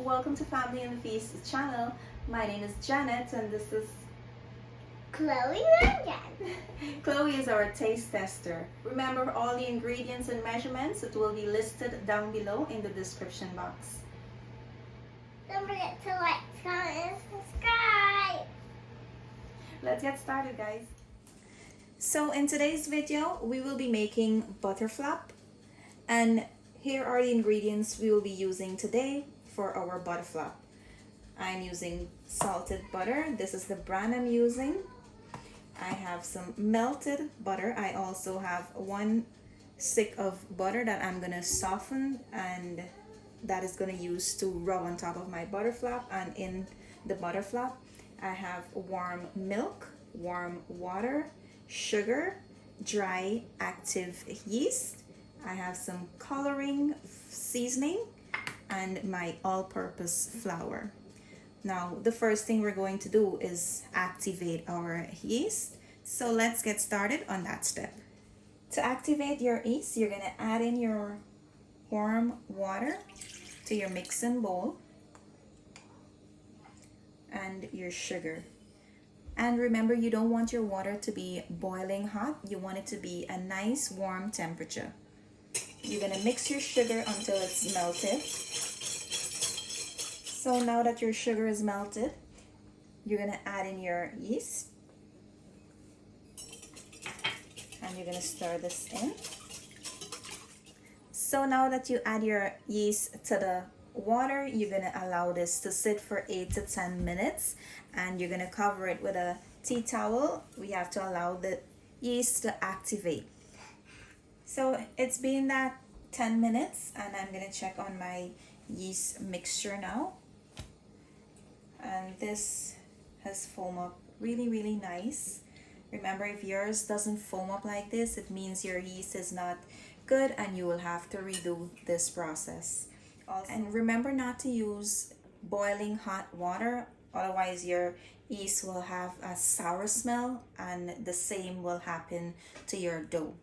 Welcome to Family and Feast channel. My name is Janet and this is Chloe Rangan. Chloe is our taste tester. Remember all the ingredients and measurements, it will be listed down below in the description box. Don't forget to like, comment, and subscribe. Let's get started, guys. So in today's video, we will be making butterflap, and here are the ingredients we will be using today for our butterflap. I'm using salted butter. This is the brand I'm using. I have some melted butter. I also have 1 stick of butter that I'm gonna soften, and that is gonna use to rub on top of my butterflap. And in the butterflap, I have warm milk, warm water, sugar, dry active yeast. I have some coloring seasoning and my all-purpose flour. Now, the first thing we're going to do is activate our yeast. So let's get started on that step. To activate your yeast, you're gonna add in your warm water to your mixing bowl and your sugar. And remember, you don't want your water to be boiling hot. You want it to be a nice warm temperature. You're gonna mix your sugar until it's melted. So now that your sugar is melted, you're gonna add in your yeast. And you're gonna stir this in. So now that you add your yeast to the water, you're gonna allow this to sit for 8 to 10 minutes, and you're gonna cover it with a tea towel. We have to allow the yeast to activate. So it's been that 10 minutes, and I'm gonna check on my yeast mixture now. And this has foamed up really nice. Remember, if yours doesn't foam up like this, it means your yeast is not good and you will have to redo this process. And remember not to use boiling hot water, otherwise your yeast will have a sour smell, and the same will happen to your dough.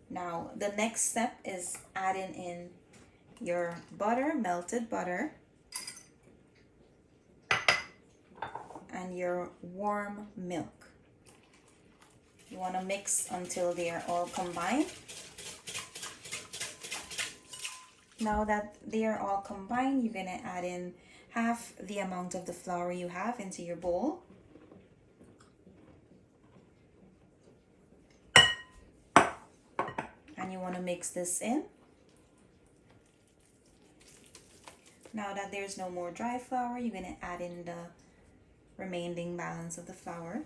Now, the next step is adding in your butter, melted butter, and your warm milk. You want to mix until they are all combined. Now that they are all combined, you're going to add in half the amount of the flour you have into your bowl. And you want to mix this in. Now that there's no more dry flour, you're going to add in the remaining balance of the flour.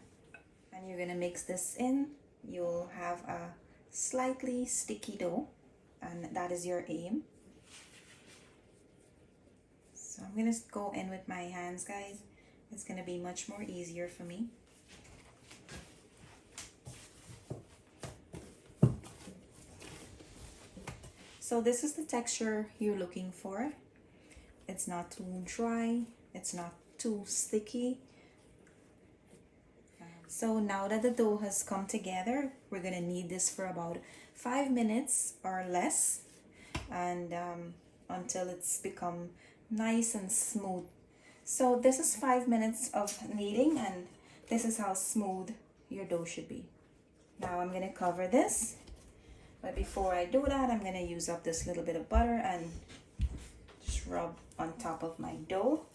And you're going to mix this in. You'll have a slightly sticky dough, and that is your aim. So I'm going to go in with my hands, guys. It's going to be much more easier for me. So this is the texture you're looking for. It's not too dry. It's not too sticky. So now that the dough has come together, we're going to knead this for about 5 minutes or less, and until it's become nice and smooth. So this is 5 minutes of kneading, and this is how smooth your dough should be. Now I'm going to cover this, but before I do that, I'm going to use up this little bit of butter and just rub on top of my dough.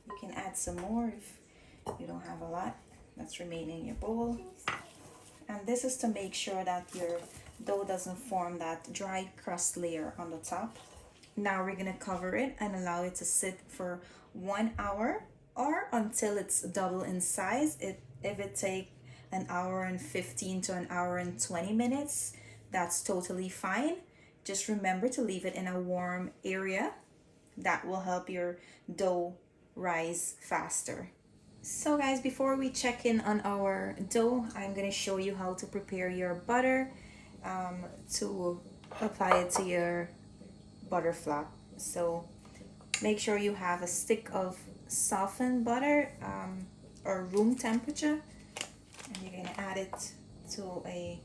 You can add some more if you don't have a lot that's remaining in your bowl. And this is to make sure that your dough doesn't form that dry crust layer on the top. Now we're gonna cover it and allow it to sit for 1 hour or until it's double in size. If it takes an hour and 15 to an hour and 20 minutes, that's totally fine. Just remember to leave it in a warm area. That will help your dough rise faster. So guys, before we check in on our dough, I'm going to show you how to prepare your butter to apply it to your butterflap. So make sure you have a stick of softened butter or room temperature, and you're going to add it to a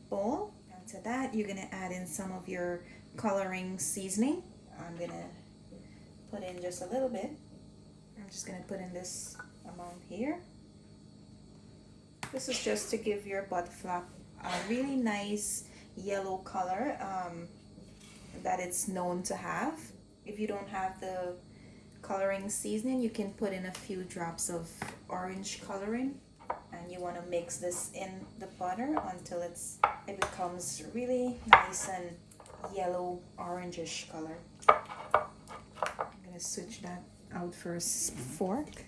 bowl. And to that, you're going to add in some of your coloring seasoning. I'm going to put in just a little bit. I'm just gonna put in this amount here. This is just to give your butter flap a really nice yellow color that it's known to have. If you don't have the coloring seasoning, you can put in a few drops of orange coloring, and you want to mix this in the butter until it becomes really nice and yellow orangish color. I'm gonna switch that out for a fork.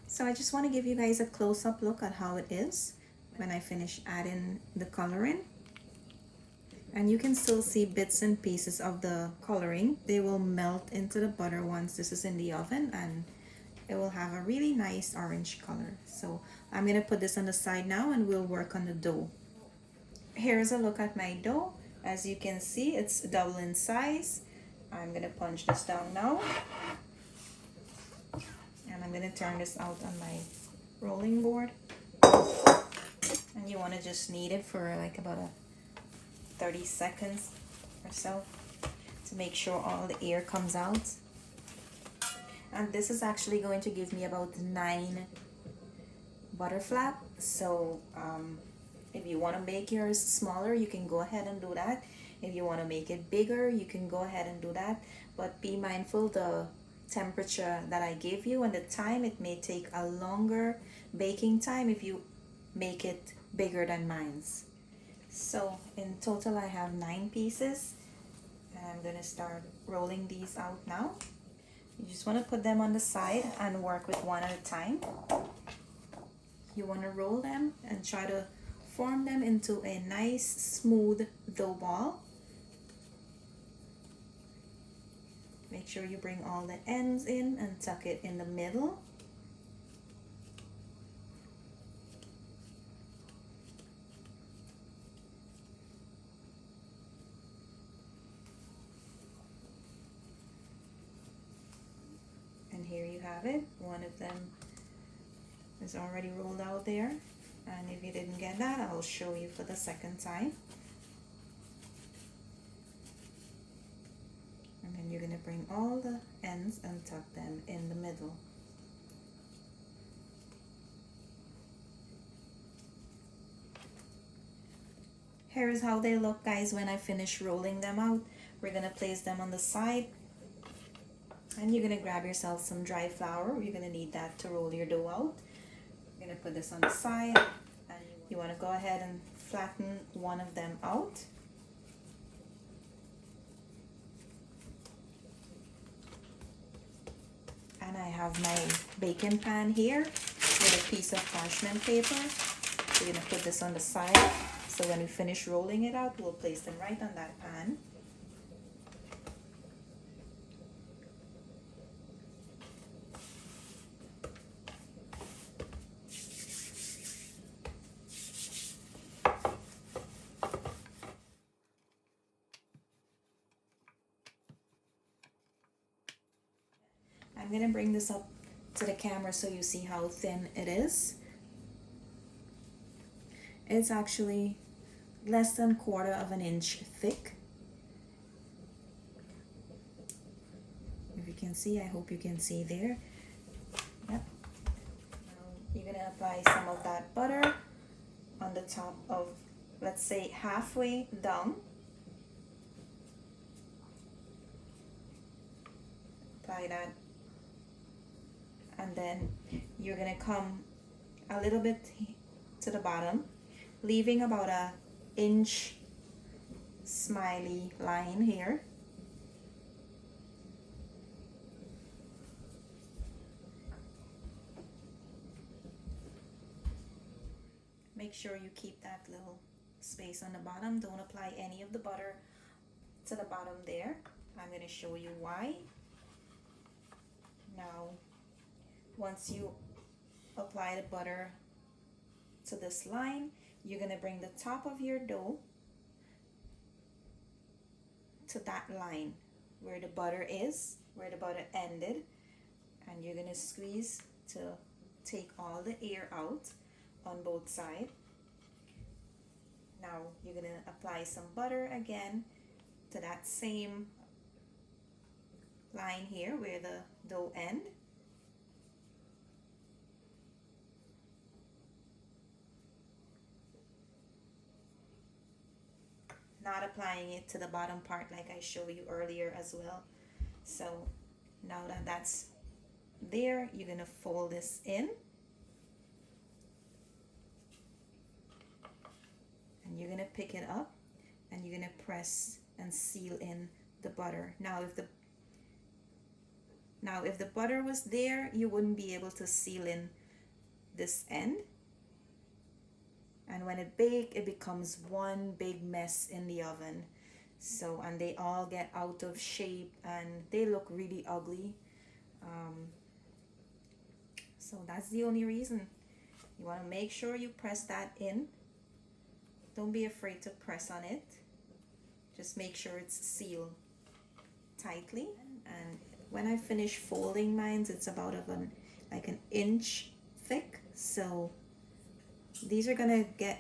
So I just want to give you guys a close-up look at how it is when I finish adding the coloring. And you can still see bits and pieces of the coloring. They will melt into the butter once this is in the oven, and it will have a really nice orange color. So I'm going to put this on the side now, and we'll work on the dough. Here's a look at my dough. As you can see, it's double in size. I'm going to punch this down now. And I'm going to turn this out on my rolling board. And you want to just knead it for like about 30 seconds or so to make sure all the air comes out. And this is actually going to give me about 9 butter flap. So if you want to make yours smaller, you can go ahead and do that. If you want to make it bigger, you can go ahead and do that. But be mindful the temperature that I gave you and the time. It may take a longer baking time if you make it bigger than mine's. So in total I have 9 pieces, and I'm going to start rolling these out now. You just want to put them on the side and work with one at a time. You want to roll them and try to form them into a nice smooth dough ball. Make sure you bring all the ends in and tuck it in the middle. And here you have it. One of them is already rolled out there. And if you didn't get that, I'll show you for the second time. And then you're going to bring all the ends and tuck them in the middle. Here's how they look, guys, when I finish rolling them out. We're going to place them on the side. And you're going to grab yourself some dry flour. You're going to need that to roll your dough out. You're going to put this on the side. And you want to go ahead and flatten one of them out. And I have my baking pan here with a piece of parchment paper. We're going to put this on the side. So when we finish rolling it out, we'll place them right on that pan. I'm going to bring this up to the camera so you see how thin it is. It's actually less than 1/4 of an inch thick. If you can see, I hope you can see there. Yep. Now you're going to apply some of that butter on the top of, let's say, halfway down. Apply that. And then you're going to come a little bit to the bottom, leaving about an inch smiley line here. Make sure you keep that little space on the bottom. Don't apply any of the butter to the bottom there. I'm going to show you why. Now, once you apply the butter to this line, you're going to bring the top of your dough to that line where the butter is, where the butter ended, and you're going to squeeze to take all the air out on both sides. Now you're going to apply some butter again to that same line here where the dough end. Not applying it to the bottom part like I showed you earlier as well. So now that that's there, you're gonna fold this in and you're gonna pick it up and you're gonna press and seal in the butter. Now if the butter was there, you wouldn't be able to seal in this end. And when it bakes, it becomes one big mess in the oven. So, and they all get out of shape and they look really ugly. So that's the only reason. You want to make sure you press that in. Don't be afraid to press on it. Just make sure it's sealed tightly. And when I finish folding mine, it's about like an inch thick. So these are gonna get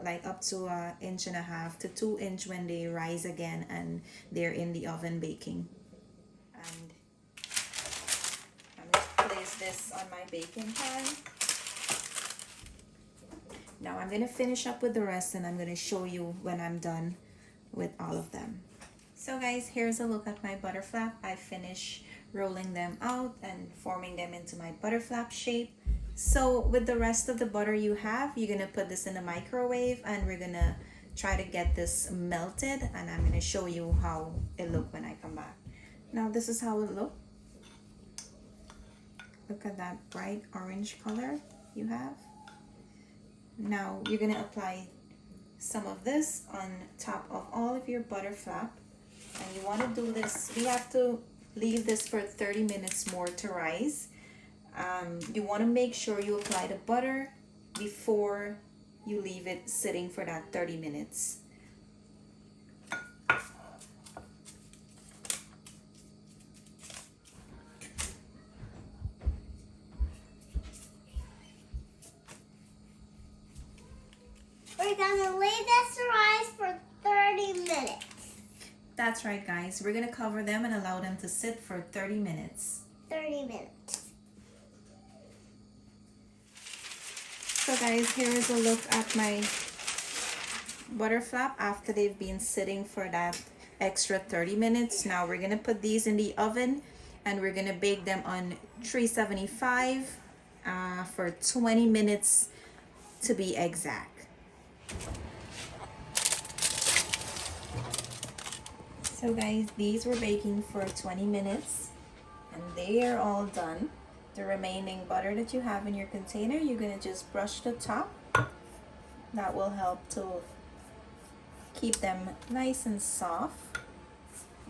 like up to 1.5 inches to 2 inches when they rise again and they're in the oven baking. And I'm gonna place this on my baking pan. Now I'm gonna finish up with the rest and I'm gonna show you when I'm done with all of them. So guys, here's a look at my butter flap. I finished rolling them out and forming them into my butter flap shape. So with the rest of the butter you have, you're gonna put this in the microwave and we're gonna try to get this melted, and I'm gonna show you how it looked when I come back. Now this is how it looked. Look at that bright orange color you have. Now you're gonna apply some of this on top of all of your butter flap, and you want to do this, we have to leave this for 30 minutes more to rise. You want to make sure you apply the butter before you leave it sitting for that 30 minutes. We're gonna leave this to rise for 30 minutes. That's right, guys. We're gonna cover them and allow them to sit for 30 minutes. 30 minutes. So guys, here is a look at my butter flap after they've been sitting for that extra 30 minutes. Now we're gonna put these in the oven and we're gonna bake them on 375 for 20 minutes to be exact. So guys, these were baking for 20 minutes and they are all done. The remaining butter that you have in your container, you're gonna just brush the top. That will help to keep them nice and soft.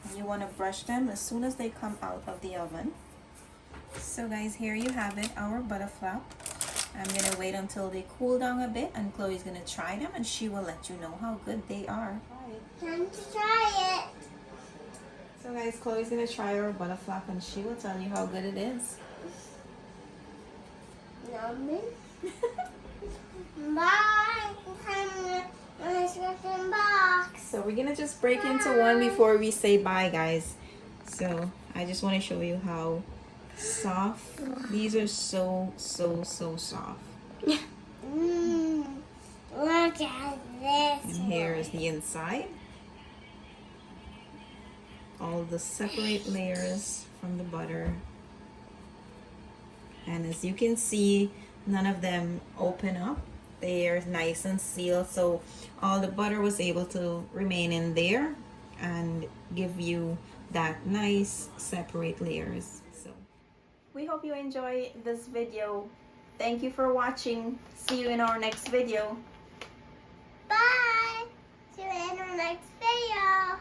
And you want to brush them as soon as they come out of the oven. So guys, here you have it, our butter flap. I'm gonna wait until they cool down a bit and Chloe's gonna try them and she will let you know how good they are. Time to try it. So guys, Chloe's gonna try our butter flap and she will tell you how good it is. Yummy. Bye. Box. So we're gonna just break into one before we say bye, guys. So I just want to show you how soft these are. So soft. Look at this. And here is the inside. All the separate layers from the butter. And as you can see, none of them open up. They are nice and sealed, so all the butter was able to remain in there and give you that nice separate layers. So we hope you enjoy this video. Thank you for watching. See you in our next video. Bye. See you in our next video.